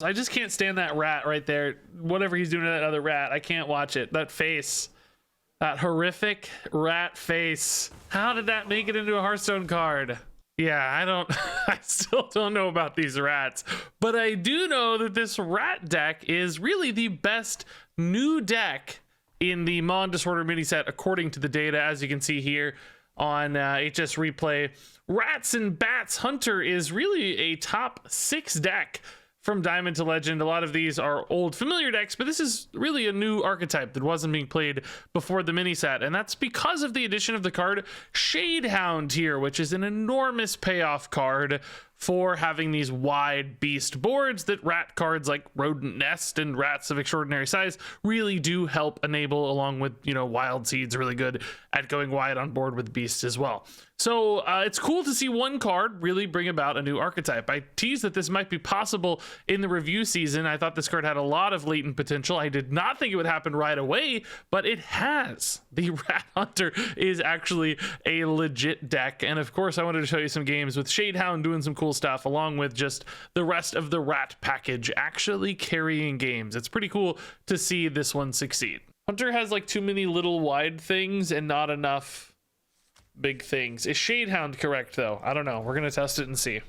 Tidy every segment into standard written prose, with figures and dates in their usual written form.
I just can't stand that rat right there. Whatever he's doing to that other rat, I can't watch it. That face, that horrific rat face. How did that make it into a Hearthstone card? Yeah, I still don't know about these rats, but I do know that this rat deck is really the best new deck in the Maw and Disorder mini set, according to the data, as you can see here on HS Replay. Rats and Bats Hunter is really a top 6 deck from Diamond to Legend. A lot of these are old familiar decks, but this is really a new archetype that wasn't being played before the mini set, and that's because of the addition of the card Shadehound here, which is an enormous payoff card for having these wide beast boards that rat cards like Rodent Nest and Rats of Extraordinary Size really do help enable, along with, you know, Wild Seed's really good at going wide on board with beasts as well. So it's cool to see one card really bring about a new archetype. I teased that this might be possible in the review season. I thought this card had a lot of latent potential. I did not think it would happen right away, but it has. The Rat Hunter is actually a legit deck. And of course, I wanted to show you some games with Shadehound doing some cool stuff, along with just the rest of the rat package actually carrying games. It's pretty cool to see this one succeed. Hunter has like too many little wide things and not enough big things. Is Shadehound correct though? I don't know. We're gonna test it and see.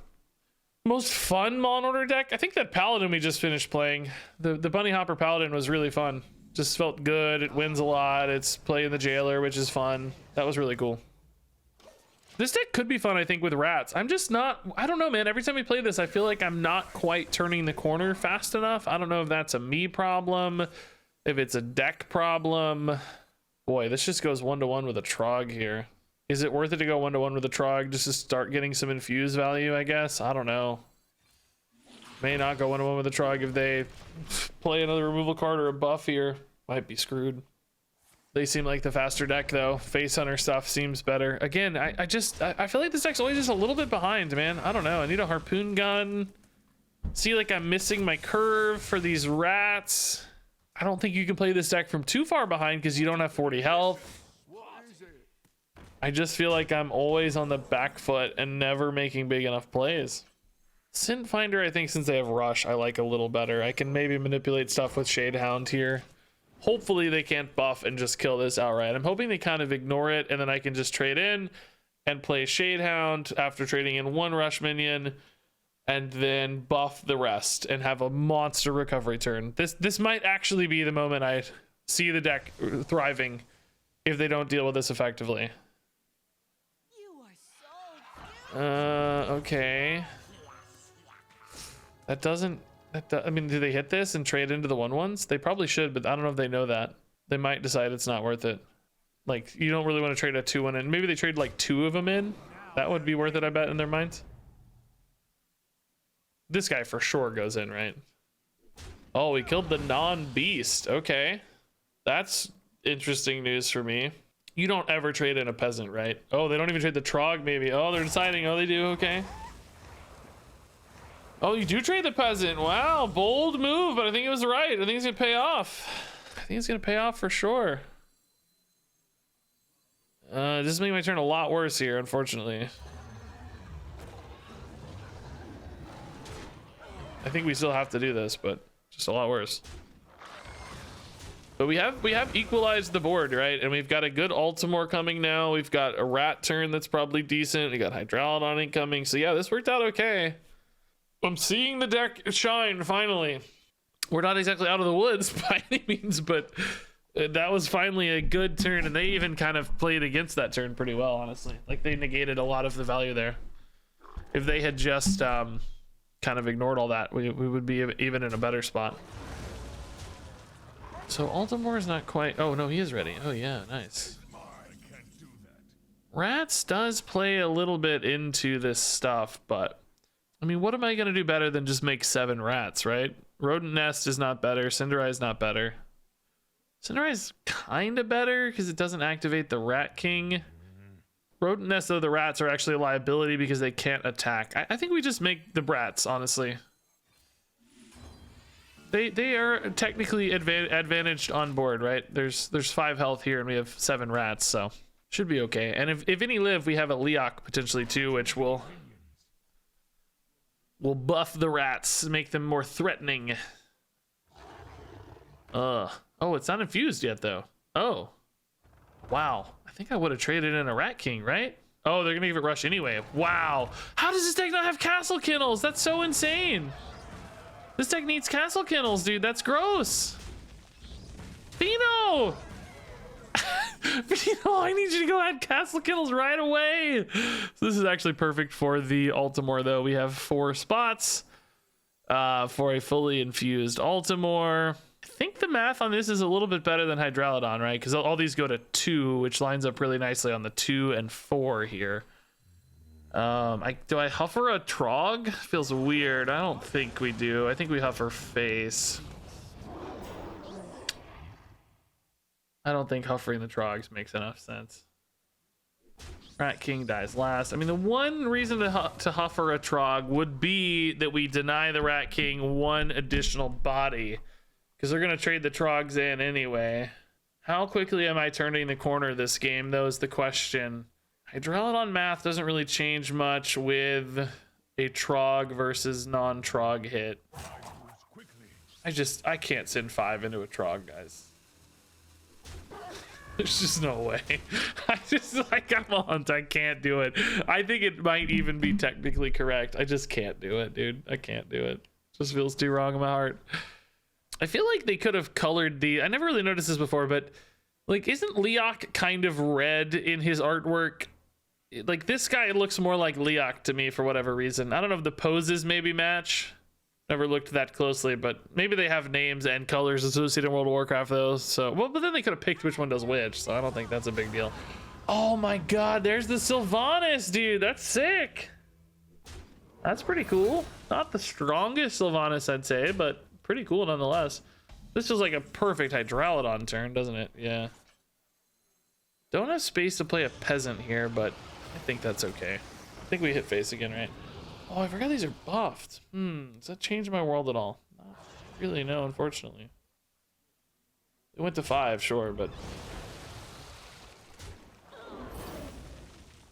Most fun Maw and Order deck? I think that Paladin we just finished playing. The Bunny Hopper Paladin was really fun. Just felt good. It wins a lot. It's playing the Jailer, which is fun. That was really cool. This deck could be fun, I think, with rats. I'm just not, I don't know, man. Every time we play this, I feel like I'm not quite turning the corner fast enough. I don't know if that's a me problem, if it's a deck problem. Boy, this just goes 1-to-1 with a Trog here. Is it worth it to go 1-to-1 with a Trog just to start getting some infuse value, I guess? I don't know. May not go 1-to-1 with a Trog if they play another removal card or a buff here. Might be screwed. They seem like the faster deck though. Face Hunter stuff seems better. Again, I feel like this deck's always just a little bit behind, man. I don't know. I need a harpoon gun. See, like I'm missing my curve for these rats. I don't think you can play this deck from too far behind because you don't have 40 health. I just feel like I'm always on the back foot and never making big enough plays. Sin Finder, I think since they have Rush, I like a little better. I can maybe manipulate stuff with Shadehound here. Hopefully they can't buff and just kill this outright. I'm hoping they kind of ignore it, and then I can just trade in and play Shadehound after trading in one Rush minion, and then buff the rest and have a monster recovery turn. This might actually be the moment I see the deck thriving if they don't deal with this effectively. Okay. That doesn't... I mean, do they hit this and trade into the 1/1s? They probably should, but I don't know if they know that. They might decide it's not worth it. Like, you don't really want to trade a 2-1 in. Maybe they trade like 2 of them in. That would be worth it, I bet, in their minds. This guy for sure goes in, right? Oh, we killed the non-beast. Okay. That's interesting news for me. You don't ever trade in a peasant, right? Oh, they don't even trade the Trog, maybe. Oh, they're deciding. Oh, they do. Okay. Oh, you do trade the peasant. Wow, bold move, but I think it was right. I think it's gonna pay off. I think it's gonna pay off for sure. This is making my turn a lot worse here, unfortunately. I think we still have to do this, but just a lot worse. But we have equalized the board, right? And we've got a good Ultimore coming now. We've got a rat turn that's probably decent. We got Hydralodon incoming. So yeah, this worked out okay. I'm seeing the deck shine finally. We're not exactly out of the woods by any means, but that was finally a good turn, and they even kind of played against that turn pretty well, honestly. Like, they negated a lot of the value there. If they had just kind of ignored all that, we would be even in a better spot. So Ultimore is not quite... Oh, no, he is ready. Oh, yeah, nice. Rats does play a little bit into this stuff, but... I mean, what am I going to do better than just make 7 rats, right? Rodent Nest is not better. Cinderace is not better. Cinderace is kind of better because it doesn't activate the Rat King. Rodent Nest, though, the rats are actually a liability because they can't attack. I think we just make the brats, honestly. They are technically advantaged on board, right? There's 5 health here and we have 7 rats, so should be okay. And if any live, we have a Leok potentially too, which will We'll buff the rats, make them more threatening. Oh, it's not infused yet though. Oh, wow. I think I would have traded in a Rat King, right? Oh, they're gonna give it rush anyway. Wow. How does this deck not have castle kennels? That's so insane. This deck needs castle kennels, dude. That's gross. Feno! Feno, I need you to go add castle kennels right away. So this is actually perfect for the Altimore, though. We have 4 spots for a fully infused Altimore. I think the math on this is a little bit better than Hydralodon, right? Because all these go to 2, which lines up really nicely on the 2 and 4 here. Do I huffer a Trog? Feels weird. I don't think we do. I think we huffer face. I don't think huffering the Trogs makes enough sense. Rat King dies last. I mean, the one reason to huffer a Trog would be that we deny the Rat King 1 additional body. Because they're going to trade the Trogs in anyway. How quickly am I turning the corner this game, though, is the question. Hydralodon math doesn't really change much with a Trog versus non-Trog hit. I can't send 5 into a Trog, guys. There's just no way. Come on, I can't do it. I think it might even be technically correct. I just can't do it, dude. I can't do it. Just feels too wrong in my heart. I feel like they could have colored I never really noticed this before, but like, isn't Leok kind of red in his artwork? Like, this guy looks more like Leok to me for whatever reason. I don't know if the poses maybe match. Never looked that closely, but maybe they have names and colors associated in World of Warcraft, though. So, well, but then they could have picked which one does which, so I don't think that's a big deal. Oh my god, there's the Sylvanas, dude. That's sick. That's pretty cool. Not the strongest Sylvanas, I'd say, but pretty cool nonetheless. This feels like a perfect Hydralodon turn, doesn't it? Yeah. Don't have space to play a peasant here, but I think that's okay. I think we hit face again, right? Oh, I forgot these are buffed. Does that change my world at all? Not really, no, unfortunately. It went to 5, sure, but I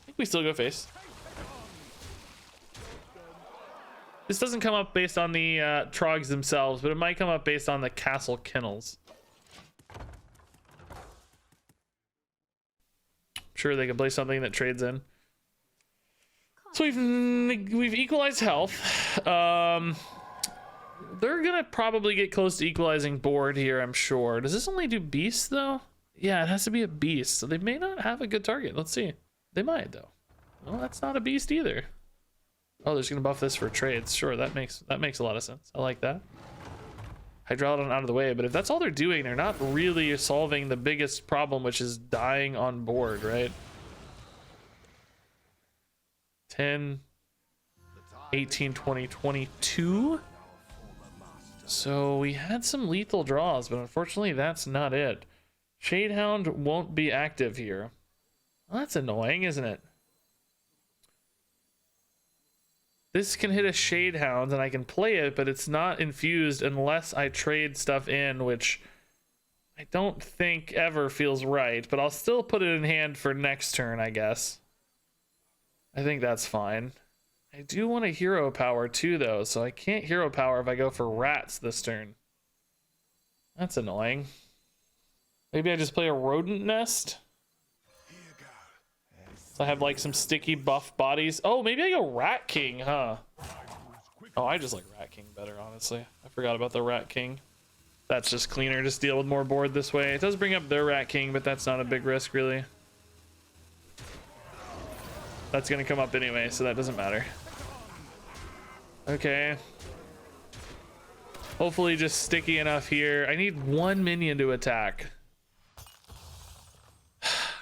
think we still go face. This doesn't come up based on the Trogs themselves, but it might come up based on the castle kennels. Sure, they can play something that trades in. So we've equalized health. They're gonna probably get close to equalizing board here, I'm sure. Does this only do beasts though? Yeah, it has to be a beast, so they may not have a good target. Let's see. They might though. Well, that's not a beast either. Oh, they're just gonna buff this for trades. Sure, that makes a lot of sense. I like that. Hydralodon out of the way, but if that's all they're doing, they're not really solving the biggest problem, which is dying on board, right? 10, 18, 20, 22. So we had some lethal draws, but unfortunately that's not it. Shadehound won't be active here. Well, that's annoying, isn't it? This can hit a Shadehound and I can play it, but it's not infused unless I trade stuff in, which I don't think ever feels right, but I'll still put it in hand for next turn, I guess. I think that's fine. I do want a hero power too, though, so I can't hero power if I go for rats this turn. That's annoying. Maybe I just play a rodent nest? So I have like some sticky buff bodies. Oh, maybe I go Rat King, huh? Oh, I just like Rat King better, honestly. I forgot about the Rat King. That's just cleaner, just deal with more board this way. It does bring up their Rat King, but that's not a big risk, really. That's gonna come up anyway, so that doesn't matter. Okay. Hopefully just sticky enough here. I need 1 minion to attack.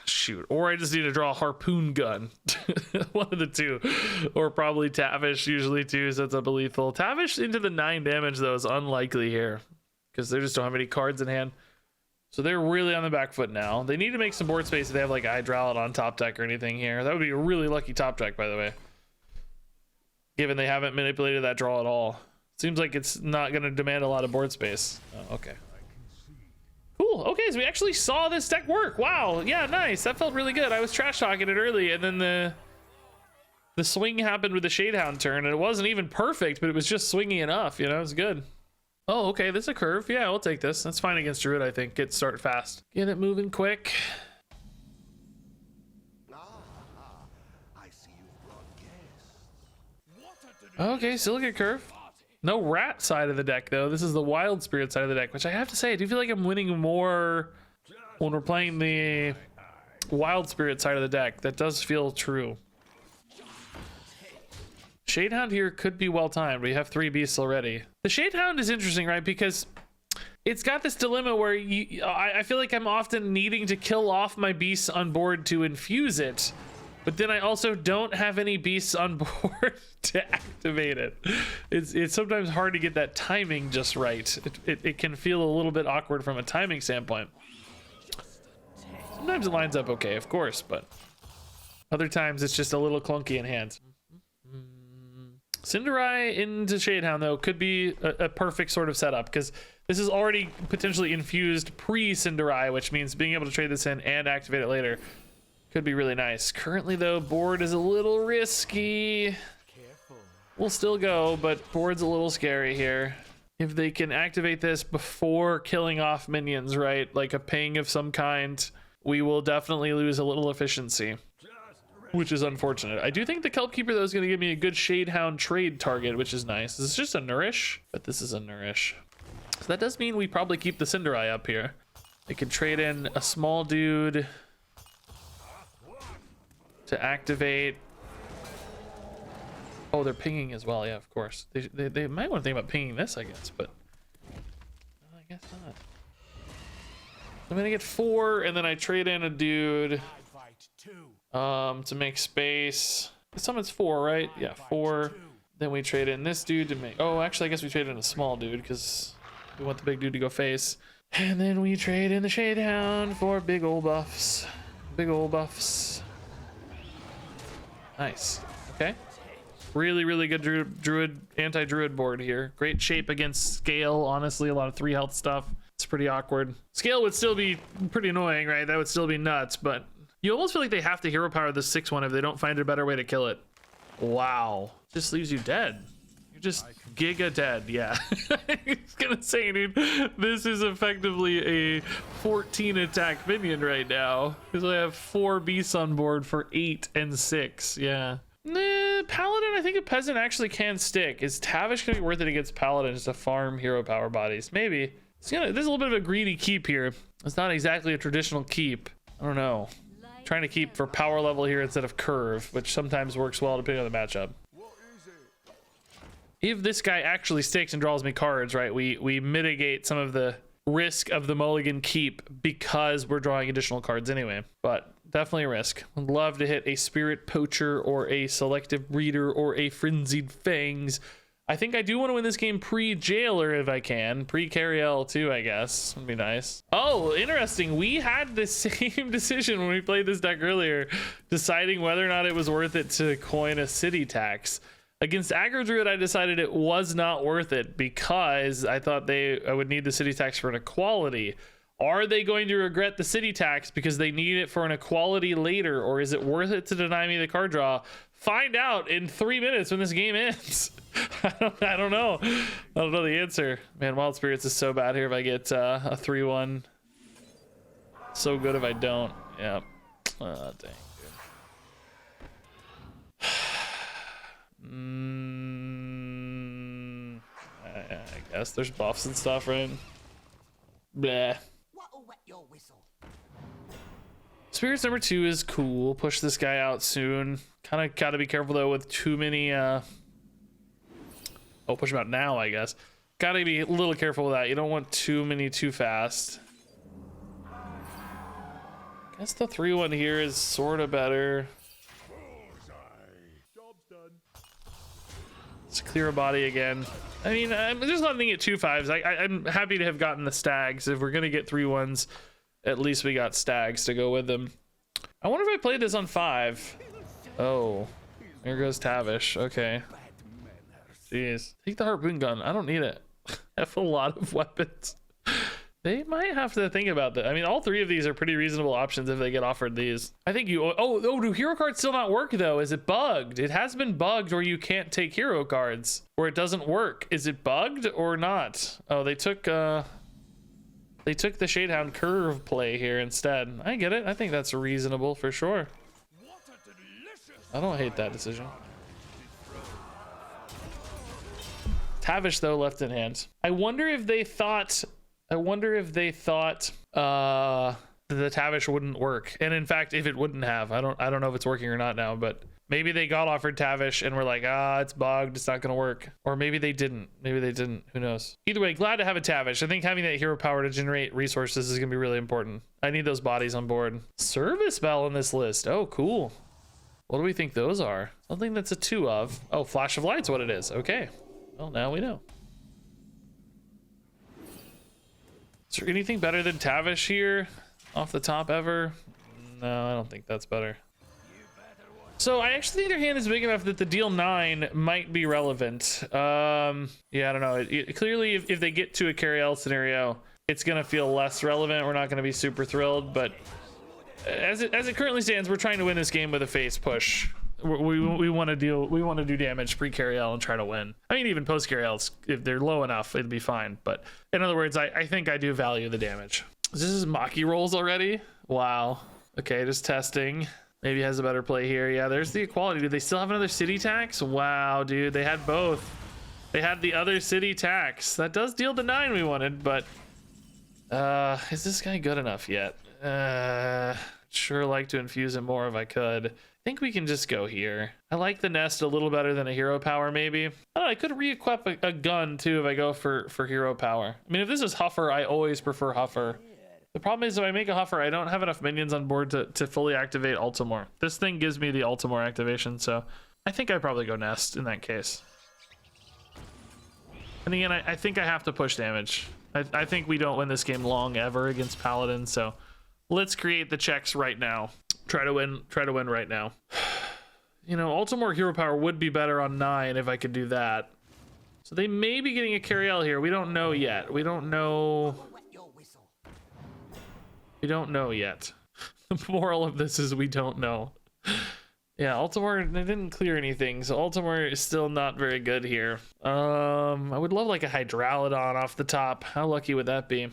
Shoot. Or I just need to draw a harpoon gun. One of the two. Or probably Tavish usually too, so it's up a lethal. Tavish into the 9 damage though is unlikely here, because they just don't have any cards in hand. So they're really on the back foot now. They need to make some board space if they have like Hydralodon top deck or anything here. That would be a really lucky top deck, by the way. Given they haven't manipulated that draw at all. Seems like it's not going to demand a lot of board space. Oh, okay. Cool. Okay, so we actually saw this deck work. Wow. Yeah, nice. That felt really good. I was trash talking it early, and then The swing happened with the Shadehound turn, and it wasn't even perfect, but it was just swingy enough, you know, it's good. Oh, okay, this is a curve. Yeah, I'll take this. That's fine against Druid, I think. Get start fast. Get it moving quick. Okay, still a good curve. No rat side of the deck, though. This is the wild spirit side of the deck, which I have to say, I do feel like I'm winning more when we're playing the wild spirit side of the deck. That does feel true. Shadehound here could be well timed. We have 3 beasts already. The Shadehound is interesting, right? Because it's got this dilemma where I feel like I'm often needing to kill off my beasts on board to infuse it, but then I also don't have any beasts on board to activate it. It's sometimes hard to get that timing just right. It can feel a little bit awkward from a timing standpoint. Sometimes it lines up okay, of course, but other times it's just a little clunky in hand. Cinderace into Shadehound, though, could be a perfect sort of setup, because this is already potentially infused pre-Cinderace, which means being able to trade this in and activate it later could be really nice. Currently, though, board is a little risky. We'll still go, but board's a little scary here. If they can activate this before killing off minions, right, like a ping of some kind, we will definitely lose a little efficiency, which is unfortunate. I do think the Kelp Keeper, though, is going to give me a good Shadehound trade target, which is nice. This is just a Nourish, but this is a Nourish. So that does mean we probably keep the Cinderace up here. I could trade in a small dude to activate. Oh, they're pinging as well. Yeah, of course. They might want to think about pinging this, I guess, but I guess not. I'm going to get 4, and then I trade in a dude to make space. Summons 4, right? Yeah, 4. Then we trade in this dude to make... Oh, actually, I guess we trade in a small dude because we want the big dude to go face. And then we trade in the Shadehound for big old buffs. Big old buffs. Nice. Okay. Really, really good druid, anti-druid board here. Great shape against Scale. Honestly, a lot of 3 health stuff. It's pretty awkward. Scale would still be pretty annoying, right? That would still be nuts, but you almost feel like they have to hero power the 6-1 if they don't find a better way to kill it. Wow. Just leaves you dead. You're just giga dead. Yeah. I was gonna say, dude, this is effectively a 14 attack minion right now, because I have 4 beasts on board for 8 and 6. Yeah. Nah, Paladin, I think a Peasant actually can stick. Is Tavish gonna be worth it against Paladin just to farm hero power bodies? Maybe. There's a little bit of a greedy keep here. It's not exactly a traditional keep. I don't know. Trying to keep for power level here instead of curve, which sometimes works well depending on the matchup. If this guy actually sticks and draws me cards, right, we mitigate some of the risk of the mulligan keep because we're drawing additional cards anyway, but definitely a risk. I'd love to hit a Spirit Poacher or a Selective Breeder or a Frenzied Fangs. I think I do want to win this game pre-Jailer if I can. Pre-Carriel too, I guess. Would be nice. Oh, interesting. We had the same decision when we played this deck earlier, deciding whether or not it was worth it to coin a city tax. Against Aggro Druid, I decided it was not worth it because I thought I would need the city tax for an equality. Are they going to regret the city tax because they need it for an equality later, or is it worth it to deny me the card draw? Find out in 3 minutes when this game ends. I don't know. I don't know the answer. Man, Wild Spirits is so bad here if I get a 3-1. So good if I don't. Yeah. Oh, dang. I guess there's buffs and stuff, right? Bleh. Spirits number 2 is cool. Push this guy out soon. Kind of got to be careful though with too many. Oh, push him out now, I guess. Got to be a little careful with that. You don't want too many too fast. Guess the 3-1 here is sort of better. Let's clear a body again. I mean, I'm just not thinking at 2-5s. I'm happy to have gotten the stags. If we're gonna get 3-1s, at least we got stags to go with them. I wonder if I played this on 5. Oh, there goes Tavish. Okay. Jeez. Take the harpoon gun. I don't need it. I have a lot of weapons. They might have to think about that. I mean, all three of these are pretty reasonable options if they get offered these. I think you... Oh, do hero cards still not work, though? Is it bugged? It has been bugged where you can't take hero cards, or it doesn't work. Is it bugged or not? Oh, they took the Shadehound curve play here instead. I get it. I think that's reasonable for sure. I don't hate that decision. Tavish, though, left in hand. I wonder if they thought the Tavish wouldn't work. And in fact, if it wouldn't have, I don't know if it's working or not now, but maybe they got offered Tavish and were like, it's bugged, it's not gonna work. Or maybe they didn't. Who knows? Either way, glad to have a Tavish. I think having that hero power to generate resources is gonna be really important. I need those bodies on board. Service Bell in this list. Oh, cool. What do we think those are? Something that's a 2 of. Oh, Flash of Light's what it is. Okay. Well, now we know. Is there anything better than Tavish here off the top ever? No, I don't think that's better. So I actually think their hand is big enough that the deal 9 might be relevant. Yeah, I don't know. Clearly, if they get to a carry L scenario, it's gonna feel less relevant. We're not gonna be super thrilled, but as it currently stands, we're trying to win this game with a face push. We want to do damage pre carry L and try to win. I mean, even post carry Ls, if they're low enough, it'd be fine. But in other words, I think I do value the damage. This is Maki rolls already. Wow. Okay, just testing. Maybe has a better play here. Yeah, there's the equality. Do they still have another city tax? Wow, dude, they had both. They had the other city tax. That does deal the 9 we wanted, but is this guy good enough yet? Sure like to infuse him more if I could. I think we can just go here. I like the nest a little better than a hero power, maybe. I don't know, I could re-equip a gun too if I go for hero power. I mean, if this is Huffer, I always prefer Huffer. The problem is if I make a Huffer, I don't have enough minions on board to fully activate Ultimore. This thing gives me the Ultimore activation, so I think I'd probably go nest in that case. And again, I think I have to push damage. I think we don't win this game long ever against Paladin, so let's create the checks right now. Try to win right now. You know, Ultimore hero power would be better on 9 if I could do that. So they may be getting a carry L here. We don't know yet. We don't know yet. The moral of this is we don't know. Yeah, Ultimore, they didn't clear anything, so Ultimore is still not very good here. I would love like a Hydralodon off the top. How lucky would that be?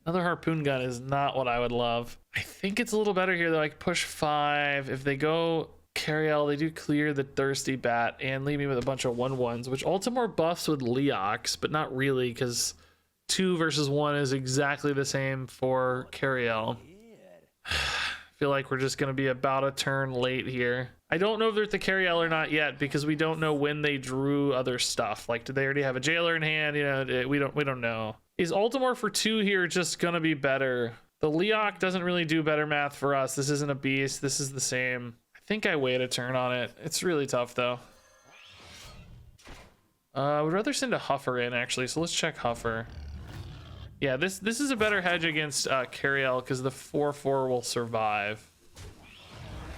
Another harpoon gun is not what I would love. I think it's a little better here though. I could push 5. If they go carry L, they do clear the Thirsty Bat and leave me with a bunch of 1/1s, which Ultimore buffs with Leox, but not really because 2 versus 1 is exactly the same for carry L. I feel like we're just going to be about a turn late here. I don't know if they're at the carry L or not yet because we don't know when they drew other stuff. Like, did they already have a jailer in hand? You know, we don't know. Is Ultimore for 2 here just gonna be better? The Leoc doesn't really do better math for us. This isn't a beast. This is the same. I think I wait a turn on it. It's really tough though. I would rather send a Huffer in actually. So let's check Huffer. Yeah, this is a better hedge against carry L because the 4/4 will survive.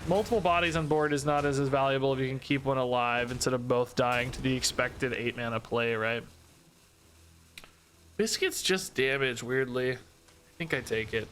Multiple bodies on board is not as valuable if you can keep one alive instead of both dying to the expected 8 mana play, right? Biscuit's just damage, weirdly. I think I take it.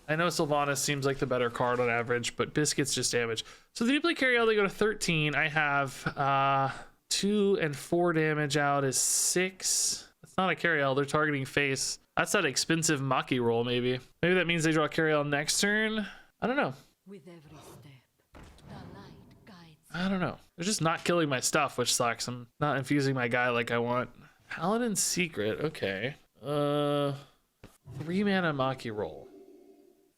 I know Sylvanas seems like the better card on average, but Biscuit's just damage. So the play carry L, they go to 13. I have 2 and 4 damage out is 6. That's not a carry L, they're targeting face. That's that expensive Maki roll, maybe. Maybe that means they draw carry L next turn. I don't know. With every step, the light guides. I don't know. They're just not killing my stuff, which sucks. I'm not infusing my guy like I want. Paladin Secret, okay. 3 mana Maki roll.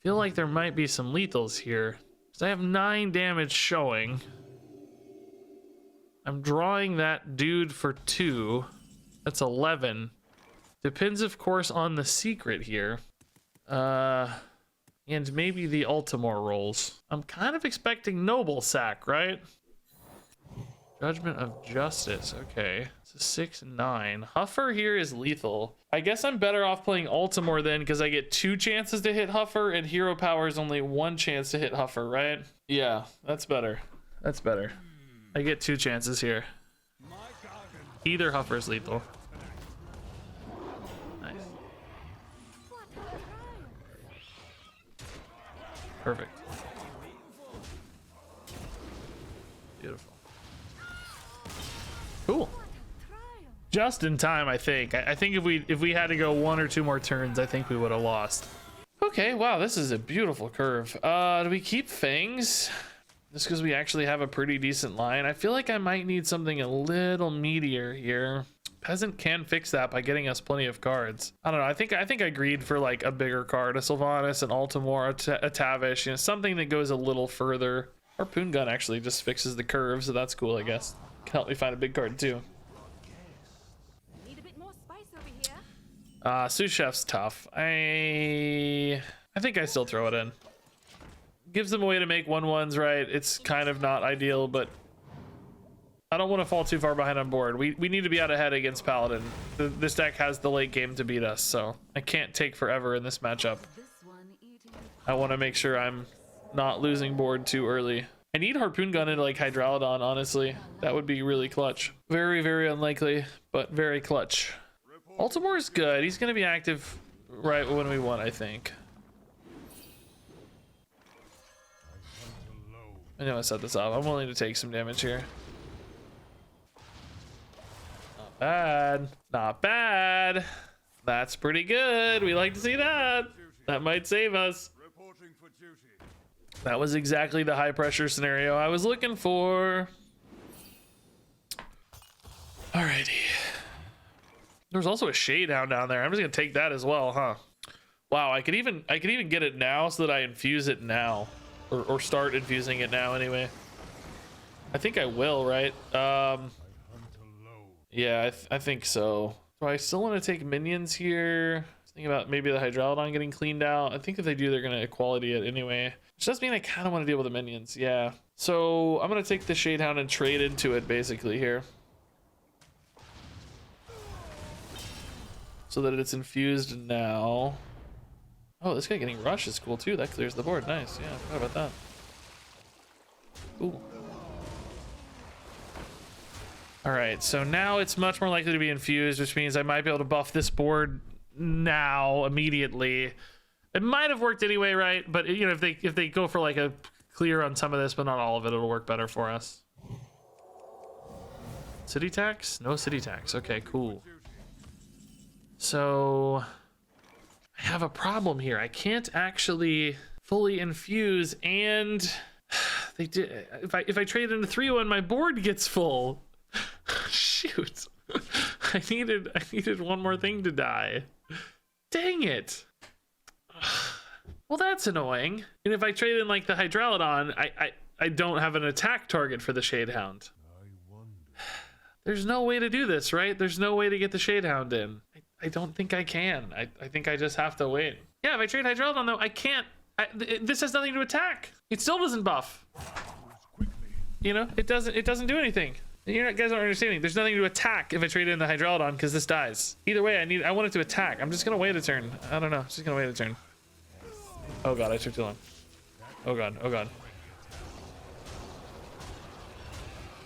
Feel like there might be some lethals here. So I have 9 damage showing. I'm drawing that dude for 2. That's 11. Depends, of course, on the secret here. And maybe the Ultimore rolls. I'm kind of expecting Noble Sack, right? Judgment of Justice, okay. So 6/9. Huffer here is lethal. I guess I'm better off playing Ultimore then because I get 2 chances to hit Huffer and Hero Power is only 1 chance to hit Huffer, right? Yeah, that's better. That's better. I get 2 chances here. Either Huffer is lethal. Perfect. Beautiful. Cool. Just in time, I think. I think if we had to go 1 or 2 more turns, I think we would have lost. Okay, wow, this is a beautiful curve. Do we keep Fangs? Just because we actually have a pretty decent line. I feel like I might need something a little meatier here. Peasant can fix that by getting us plenty of cards. I don't know. I think I agreed for like a bigger card, a Sylvanas, an Altimore, a Tavish, you know, something that goes a little further. Harpoon Gun actually just fixes the curve, so that's cool, I guess. Can help me find a big card too. Need a bit more spice over here. Sous Chef's tough. I think I still throw it in. Gives them a way to make 1/1s, right? It's kind of not ideal, but I don't want to fall too far behind on board. We need to be out ahead against Paladin. This deck has the late game to beat us, so I can't take forever in this matchup. I want to make sure I'm not losing board too early. I need Harpoon Gun into like Hydralodon, honestly. That would be really clutch. Very, very unlikely, but very clutch. Altimore is good. He's going to be active right when we want, I think. I know I set this up. I'm willing to take some damage here. Not bad. Not bad. That's pretty good. We like to see that. That might save us. That was exactly the high pressure scenario I was looking for. Alrighty. There's also a Shade Hound down there. I'm just gonna take that as well, huh? Wow, I could even get it now so that I infuse it now. Or start infusing it now anyway. I think I will, right? Yeah, I think so. Do I still want to take minions here? Thinking about maybe the Hydralodon getting cleaned out. I think if they do, they're going to equality it anyway. Which does mean I kind of want to deal with the minions. Yeah. So I'm going to take the Shadehound and trade into it basically here. So that it's infused now. Oh, this guy getting rush is cool too. That clears the board. Nice. Yeah, I forgot about that. Ooh. All right, so now it's much more likely to be infused, which means I might be able to buff this board now immediately. It might have worked anyway, right? But you know, if they go for like a clear on some of this, but not all of it, it'll work better for us. City tax? No city tax. Okay, cool. So I have a problem here. I can't actually fully infuse, and they did. If I trade into 3/1, my board gets full. Shoot. I needed one more thing to die. Dang it. Well, that's annoying. And if I trade in like the Hydralodon, I don't have an attack target for the Shadehound. There's no way to do this, right? There's no way to get the Shadehound in. I don't think I can. I think I just have to wait. Yeah, if I trade Hydralodon though, I can't. This has nothing to attack. It still doesn't buff. You know, it doesn't do anything. You guys aren't understanding. There's nothing to attack if I trade in the Hydralodon because this dies. Either way, I want it to attack. I'm just gonna wait a turn. I don't know. Just gonna wait a turn. Oh god, I took too long. Oh god. Oh god.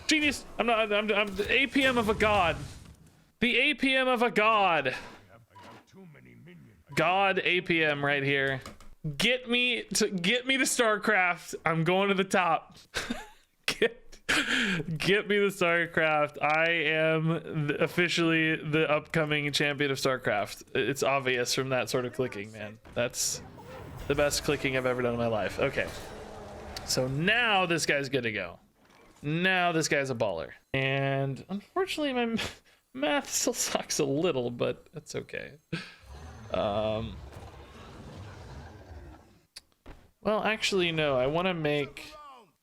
Genius. I'm the APM of a god. The APM of a god. God APM right here. Get me to StarCraft. I'm going to the top. Get me the StarCraft. I am officially the upcoming champion of StarCraft. It's obvious from that sort of clicking, man. That's the best clicking I've ever done in my life. Okay. So now this guy's good to go. Now this guy's a baller. And unfortunately my math still sucks a little, but that's okay. Well, actually, no. I want to make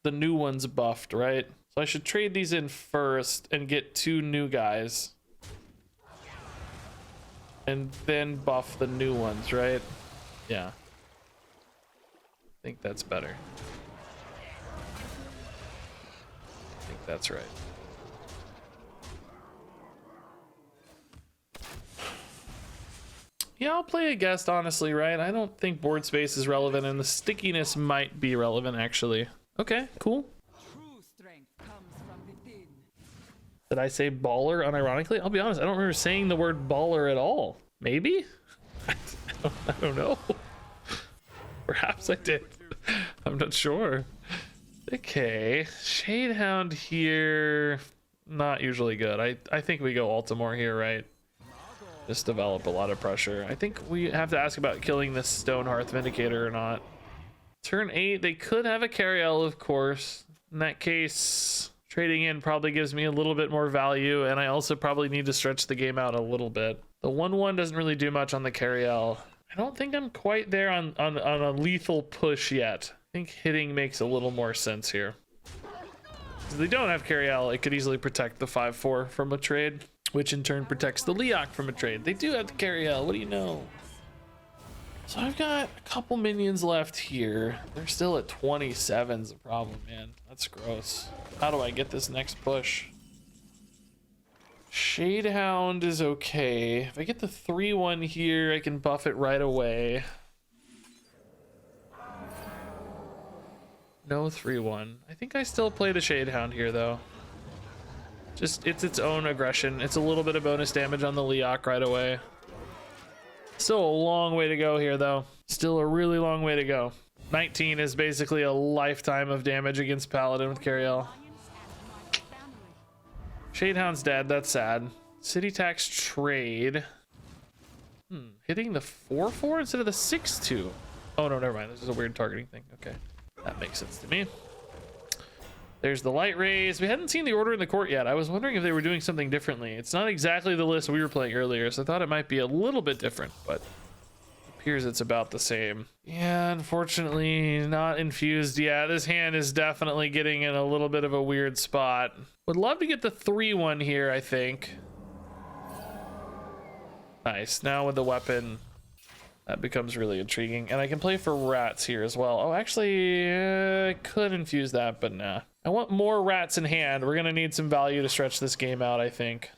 the new ones buffed, right? So I should trade these in first and get 2 new guys. And then buff the new ones, right? Yeah. I think that's better. I think that's right. Yeah, I'll play a guest, honestly, right? I don't think board space is relevant, and the stickiness might be relevant, actually. Okay, cool. True strength comes from within. Did I say baller unironically? I'll be honest, I don't remember saying the word baller at all. Maybe? I don't know. Perhaps I did. I'm not sure. Okay, Shadehound here, not usually good. I think we go Altimore here, right? Just develop a lot of pressure. I think we have to ask about killing this Stonehearth Vindicator or not. Turn 8, they could have a Cariel, of course. In that case, trading in probably gives me a little bit more value, and I also probably need to stretch the game out a little bit. The 1/1 doesn't really do much on the Cariel. I don't think I'm quite there on a lethal push yet. I think hitting makes a little more sense here. If they don't have Cariel, it could easily protect the 5/4 from a trade, which in turn protects the Leok from a trade. They do have the Cariel, what do you know? So I've got a couple minions left here. They're still at 27's a problem, man. That's gross. How do I get this next push? Shadehound is okay. If I get the 3/1 here, I can buff it right away. No 3/1. I think I still play the Shadehound here though. Just, it's its own aggression. It's a little bit of bonus damage on the Leok right away. Still a long way to go here though. Still a really long way to go. 19 is basically a lifetime of damage against Paladin with Cariel. Shadehound's dead, that's sad. City tax trade. Hitting the 4/4 instead of the 6/2. Oh no, never mind. This is a weird targeting thing. Okay, that makes sense to me. There's the light rays. We hadn't seen the order in the court yet. I was wondering if they were doing something differently. It's not exactly the list we were playing earlier, so I thought it might be a little bit different, but it appears it's about the same. Yeah, unfortunately, not infused yet. This hand is definitely getting in a little bit of a weird spot. Would love to get the 3/1 here, I think. Nice. Now with the weapon, that becomes really intriguing. And I can play for rats here as well. Oh, actually, I could infuse that, but nah. I want more rats in hand. We're going to need some value to stretch this game out, I think.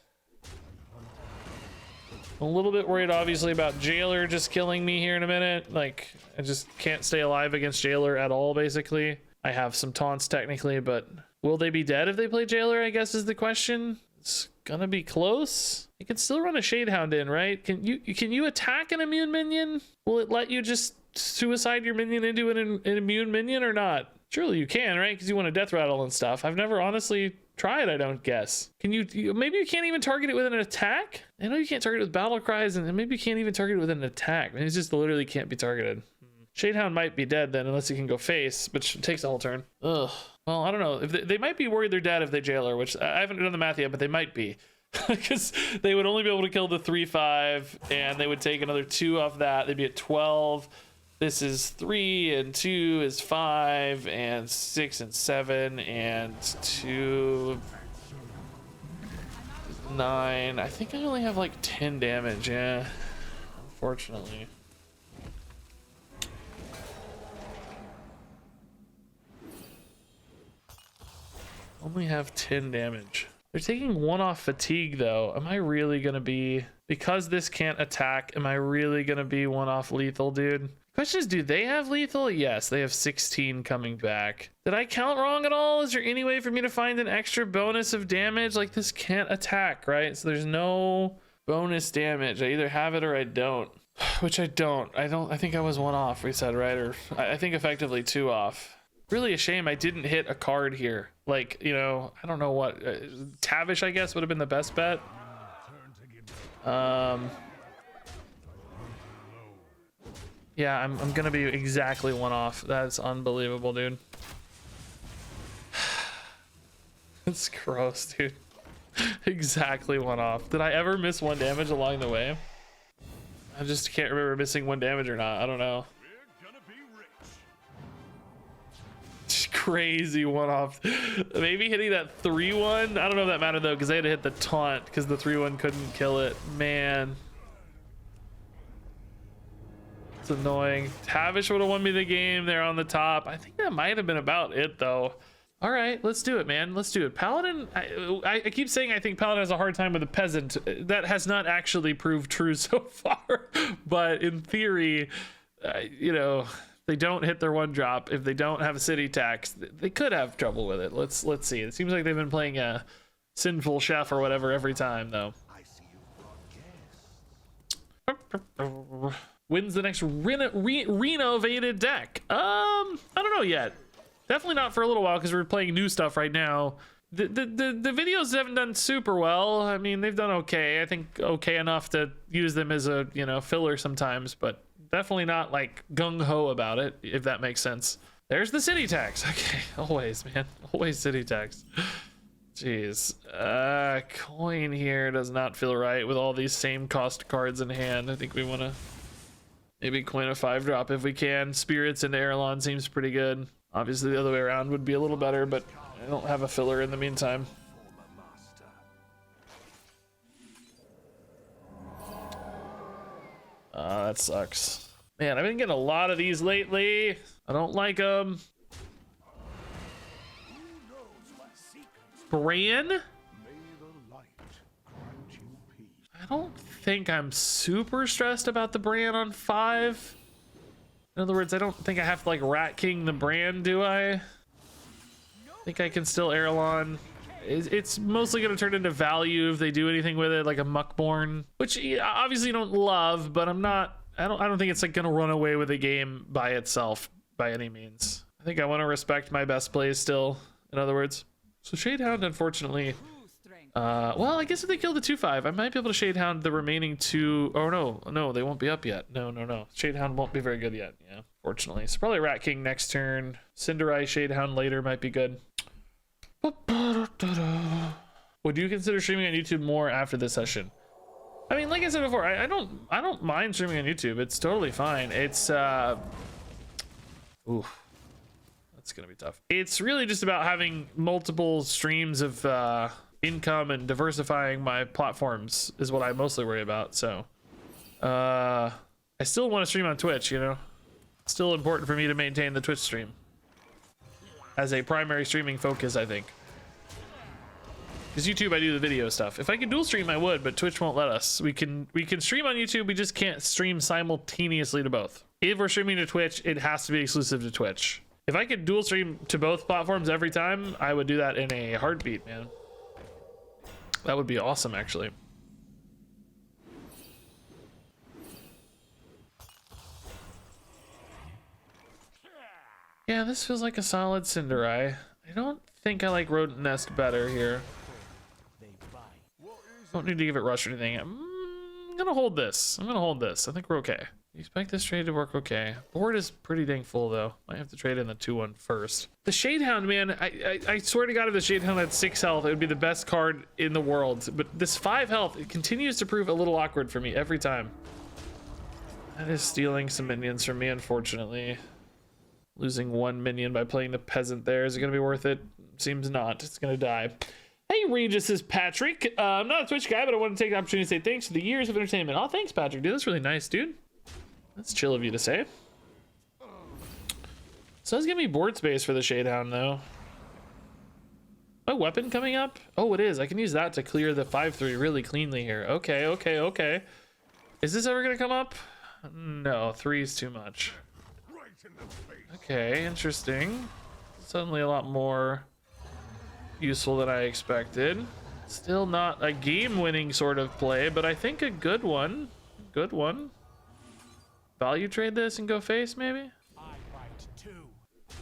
I'm a little bit worried, obviously, about Jailer just killing me here in a minute. Like, I just can't stay alive against Jailer at all, basically. I have some taunts, technically, but will they be dead if they play Jailer, I guess is the question. It's gonna be close. You can still run a Shadehound in, right? Can you attack an immune minion? Will it let you just suicide your minion into an immune minion or not? Surely you can, right? Because you want a death rattle and stuff. I've never honestly tried, I don't guess. Can you maybe you can't even target it with an attack? I know you can't target it with battle cries, and maybe you can't even target it with an attack. I mean, it just literally can't be targeted. Shadehound might be dead then, unless he can go face, which takes a whole turn. Ugh. Well, I don't know. If they might be worried they're dead if they Jailer, which I haven't done the math yet, but they might be. Because they would only be able to kill the 3/5, and they would take another 2 off that. They'd be at 12. This is 3, and 2 is 5, and 6 and 7, and 2, 9. I think I only have like 10 damage, yeah. Unfortunately. Only have 10 damage. They're taking 1 off fatigue though. Am I really gonna be, because this can't attack, am I really gonna be 1 off lethal, dude? Question is, do they have lethal? Yes, they have 16 coming back. Did I count wrong at all? Is there any way for me to find an extra bonus of damage? Like, this can't attack, right? So there's no bonus damage. I either have it or I don't. Which I don't. I think I was 1 off, we said, right? Or I think effectively 2 off. Really a shame I didn't hit a card here. Like, you know, I don't know what. Tavish, I guess, would have been the best bet. Yeah, I'm gonna be exactly 1 off. That's unbelievable, dude. It's gross, dude. Exactly 1 off. Did I ever miss 1 damage along the way? I just can't remember missing 1 damage or not. I don't know. Crazy 1 off. Maybe hitting that 3/1. I don't know if that mattered though, because they had to hit the taunt because the 3/1 couldn't kill it. Man. It's annoying. Tavish would have won me the game there on the top. I think that might have been about it though. All right, let's do it, man. Let's do it. Paladin, I keep saying I think Paladin has a hard time with the peasant. That has not actually proved true so far. But in theory, you know, they don't hit their 1 drop. If they don't have a city tax, they could have trouble with it. Let's see. It seems like they've been playing a sinful chef or whatever every time though. wins the next renovated deck? I don't know yet. Definitely not for a little while because we're playing new stuff right now. The videos haven't done super well. I mean, they've done okay. I think okay enough to use them as a, you know, filler sometimes, but definitely not like gung-ho about it, if that makes sense. There's the city tax. Okay, always, man. Always city tax. Jeez. Coin here does not feel right with all these same cost cards in hand. I think we want to maybe coin a 5-drop if we can. Spirits into Erelon seems pretty good. Obviously the other way around would be a little better, but I don't have a filler in the meantime. That sucks. Man, I've been getting a lot of these lately. I don't like them. Bran? I don't think I'm super stressed about the Bran on 5. In other words, I don't think I have to like Rat King the Bran, do I? I think I can still Erelon. It's mostly going to turn into value if they do anything with it, like a Muckborn, which obviously you don't love, but I don't think it's like going to run away with the game by itself by any means. I think I want to respect my best plays still, in other words. So Shadehound, unfortunately, well, I guess if they kill the 2/5, I might be able to Shadehound the remaining 2. Oh no, they won't be up yet. No. Shadehound won't be very good yet. Yeah, fortunately. So probably Rat King next turn. Cinderai Shadehound later might be good. Would you consider streaming on YouTube more after this session? I mean, like I said before, I don't mind streaming on YouTube. It's totally fine. It's ooh, that's gonna be tough. It's really just about having multiple streams of income and diversifying my platforms is what I mostly worry about. So I still want to stream on Twitch, you know. It's still important for me to maintain the Twitch stream as a primary streaming focus, I think. Because YouTube, I do the video stuff. If I could dual stream, I would, but Twitch won't let us. We can stream on YouTube, we just can't stream simultaneously to both. If we're streaming to Twitch, it has to be exclusive to Twitch. If I could dual stream to both platforms every time, I would do that in a heartbeat, man. That would be awesome, actually. Yeah, this feels like a solid Cinderai. I don't think I like Rodent Nest better here. Don't need to give it rush or anything. I'm gonna hold this. I think we're okay. You expect this trade to work okay. Board is pretty dang full though. Might have to trade in the 2/1 first. The Shadehound, man, I swear to God, if the Shadehound had 6 health, it would be the best card in the world. But this 5 health, it continues to prove a little awkward for me every time. That is stealing some minions from me, unfortunately. Losing 1 minion by playing the peasant there. Is it gonna be worth it? Seems not. It's gonna die. Hey, Regis is Patrick. I'm not a Twitch guy, but I want to take the opportunity to say thanks for the years of entertainment. Oh, thanks, Patrick. Dude, that's really nice, dude. That's chill of you to say. So it's gonna be board space for the Shadehound, though. My weapon coming up? Oh, it is. I can use that to clear the 5/3 really cleanly here. Okay. Is this ever gonna come up? No, 3 is too much. Okay, interesting. Suddenly a lot more useful than I expected. Still not a game-winning sort of play, but I think a good one. Value trade this and go face, maybe?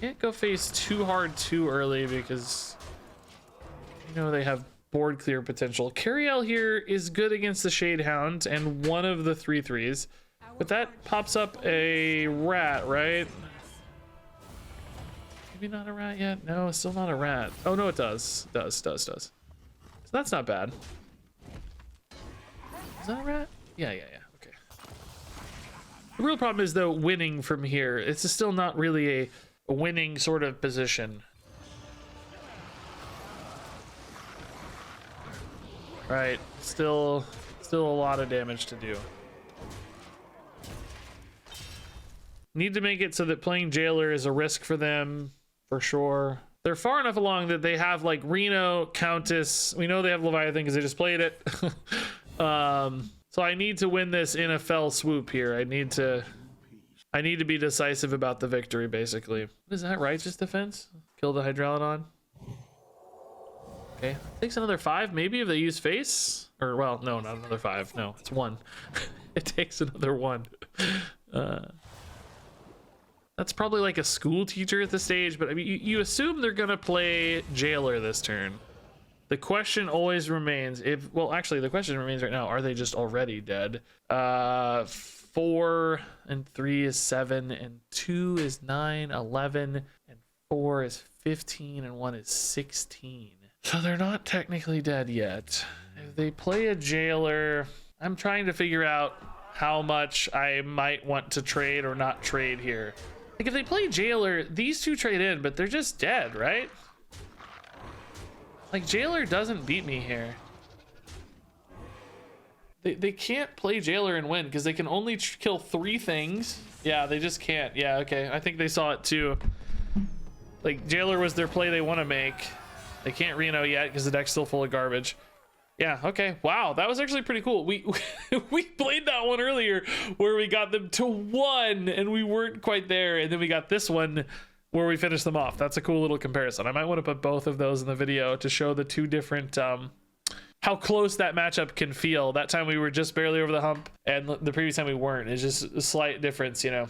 Can't go face too hard too early because you know they have board clear potential. Cariel here is good against the Shadehound and one of the 3/3s, but that pops up a rat, right? Maybe not a rat yet. No, it's still not a rat. Oh no, it does. Does. So that's not bad. Is that a rat? Yeah. Okay. The real problem is though winning from here. It's still not really a winning sort of position. Right. Still a lot of damage to do. Need to make it so that playing Jailer is a risk for them. For sure. They're far enough along that they have like Reno, Countess. We know they have Leviathan because they just played it. So I need to win this in a fell swoop here. I need to be decisive about the victory, basically. What is that? Righteous defense? Kill the Hydralodon. Okay. Takes another 5, maybe, if they use face. Or, well, no, not another 5. No, it's 1. It takes another 1. That's probably like a school teacher at this stage, but I mean, you assume they're gonna play Jailer this turn. The question always remains well, actually the question remains right now, are they just already dead? 4 and 3 is 7 and 2 is 9, 11 and 4 is 15 and 1 is 16. So they're not technically dead yet. If they play a Jailer, I'm trying to figure out how much I might want to trade or not trade here. Like if they play Jailer, these two trade in, but they're just dead, right? Like Jailer doesn't beat me here. They can't play Jailer and win because they can only kill 3 things. Yeah, they just can't. Yeah, okay. I think they saw it too. Like Jailer was their play they want to make. They can't Reno yet because the deck's still full of garbage. Yeah, okay. Wow, that was actually pretty cool. We played that one earlier where we got them to 1 and we weren't quite there, and then we got this one where we finished them off. That's a cool little comparison. I might want to put both of those in the video to show the 2 different how close that matchup can feel. That time we were just barely over the hump, and the previous time we weren't. It's just a slight difference, you know.